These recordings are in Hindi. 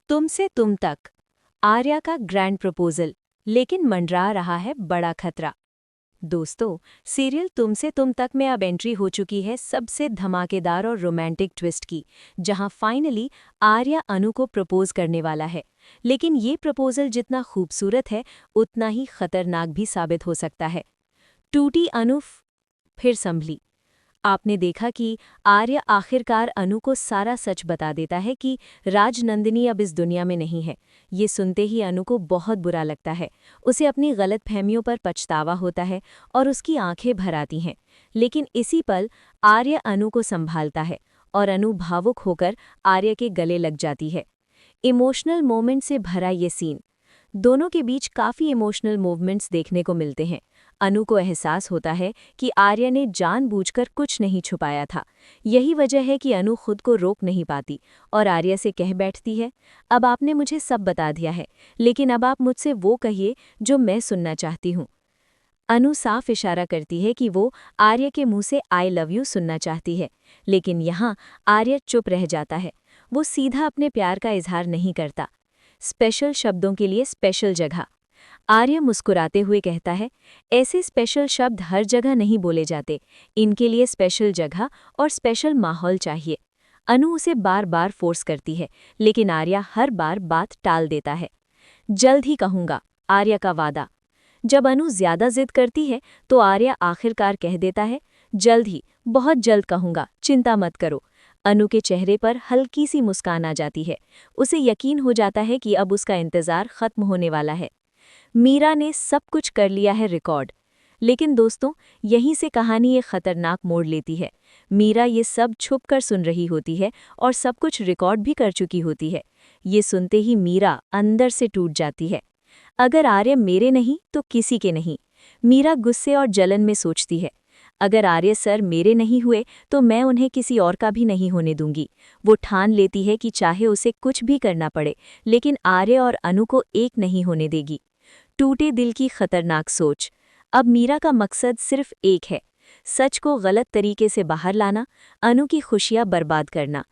तुमसे तुम तक आर्या का ग्रैंड प्रपोजल, लेकिन मंडरा रहा है बड़ा खतरा। दोस्तों, सीरियल तुमसे तुम तक में अब एंट्री हो चुकी है सबसे धमाकेदार और रोमांटिक ट्विस्ट की, जहां फाइनली आर्या अनु को प्रपोज करने वाला है। लेकिन ये प्रपोजल जितना खूबसूरत है, उतना ही खतरनाक भी साबित हो सकता है। टूटी अनु फिर संभली। आपने देखा कि आर्य आखिरकार अनु को सारा सच बता देता है कि राजनंदिनी अब इस दुनिया में नहीं है। ये सुनते ही अनु को बहुत बुरा लगता है। उसे अपनी गलतफहमियों पर पछतावा होता है और उसकी आंखें भर आती हैं। लेकिन इसी पल आर्य अनु को संभालता है और अनु भावुक होकर आर्य के गले लग जाती है। इमोशनल मोमेंट से भरा ये सीन, दोनों के बीच काफ़ी इमोशनल मूवमेंट्स देखने को मिलते हैं। अनु को एहसास होता है कि आर्य ने जानबूझकर कुछ नहीं छुपाया था। यही वजह है कि अनु खुद को रोक नहीं पाती और आर्य से कह बैठती है, अब आपने मुझे सब बता दिया है, लेकिन अब आप मुझसे वो कहिए जो मैं सुनना चाहती हूँ। अनु साफ इशारा करती है कि वो आर्य के मुंह से आई लव यू सुनना चाहती है, लेकिन यहाँ आर्य चुप रह जाता है। वो सीधा अपने प्यार का इजहार नहीं करता। स्पेशल शब्दों के लिए स्पेशल जगह। आर्य मुस्कुराते हुए कहता है, ऐसे स्पेशल शब्द हर जगह नहीं बोले जाते, इनके लिए स्पेशल जगह और स्पेशल माहौल चाहिए। अनु उसे बार बार फोर्स करती है, लेकिन आर्या हर बार बात टाल देता है। जल्द ही कहूंगा, आर्या का वादा। जब अनु ज्यादा जिद करती है तो आर्या आखिरकार कह देता है, जल्द ही, बहुत जल्द कहूंगा, चिंता मत करो। अनु के चेहरे पर हल्की सी मुस्कान आ जाती है। उसे यकीन हो जाता है कि अब उसका इंतजार खत्म होने वाला है। मीरा ने सब कुछ कर लिया है रिकॉर्ड। लेकिन दोस्तों, यहीं से कहानी एक खतरनाक मोड़ लेती है। मीरा ये सब छुप कर सुन रही होती है और सब कुछ रिकॉर्ड भी कर चुकी होती है। ये सुनते ही मीरा अंदर से टूट जाती है। अगर आर्य मेरे नहीं तो किसी के नहीं, मीरा गुस्से और जलन में सोचती है। अगर आर्य सर मेरे नहीं हुए तो मैं उन्हें किसी और का भी नहीं होने दूंगी। वो ठान लेती है कि चाहे उसे कुछ भी करना पड़े, लेकिन आर्य और अनु को एक नहीं होने देगी। टूटे दिल की खतरनाक सोच। अब मीरा का मकसद सिर्फ एक है, सच को गलत तरीके से बाहर लाना, अनु की खुशियां बर्बाद करना।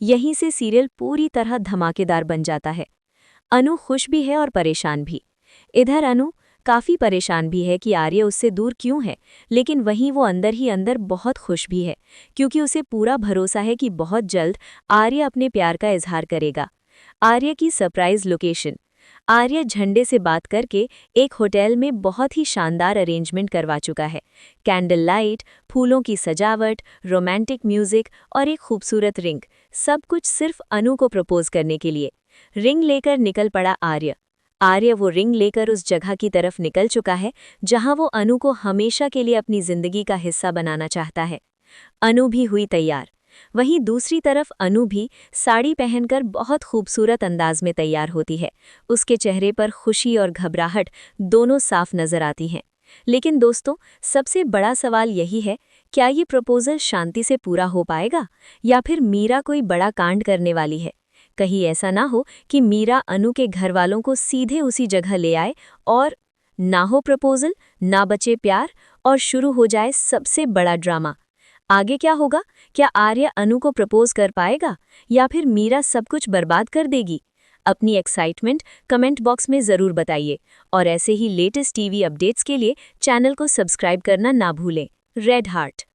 यहीं से सीरियल पूरी तरह धमाकेदार बन जाता है। अनु खुश भी है और परेशान भी। इधर अनु काफ़ी परेशान भी है कि आर्य उससे दूर क्यों है, लेकिन वहीं वो अंदर ही अंदर बहुत खुश भी है, क्योंकि उसे पूरा भरोसा है कि बहुत जल्द आर्य अपने प्यार का इजहार करेगा। आर्य की सरप्राइज लोकेशन। आर्य झंडे से बात करके एक होटल में बहुत ही शानदार अरेंजमेंट करवा चुका है। कैंडल लाइट, फूलों की सजावट, रोमांटिक म्यूजिक और एक खूबसूरत रिंग, सब कुछ सिर्फ अनु को प्रपोज करने के लिए। रिंग लेकर निकल पड़ा आर्य। आर्य वो रिंग लेकर उस जगह की तरफ निकल चुका है जहां वो अनु को हमेशा के लिए अपनी जिंदगी का हिस्सा बनाना चाहता है। अनु भी हुई तैयार। वहीं दूसरी तरफ अनु भी साड़ी पहनकर बहुत खूबसूरत अंदाज में तैयार होती है। उसके चेहरे पर खुशी और घबराहट दोनों साफ नजर आती हैं। लेकिन दोस्तों, सबसे बड़ा सवाल यही है, क्या ये प्रपोजल शांति से पूरा हो पाएगा या फिर मीरा कोई बड़ा कांड करने वाली है? कहीं ऐसा ना हो कि मीरा अनु के घर वालों को सीधे उसी जगह ले आए और ना हो प्रपोजल, ना बचे प्यार और शुरू हो जाए सबसे बड़ा ड्रामा। आगे क्या होगा? क्या आर्य अनु को प्रपोज कर पाएगा या फिर मीरा सब कुछ बर्बाद कर देगी? अपनी एक्साइटमेंट कमेंट बॉक्स में ज़रूर बताइए और ऐसे ही लेटेस्ट टीवी अपडेट्स के लिए चैनल को सब्सक्राइब करना ना भूलें। Red heart.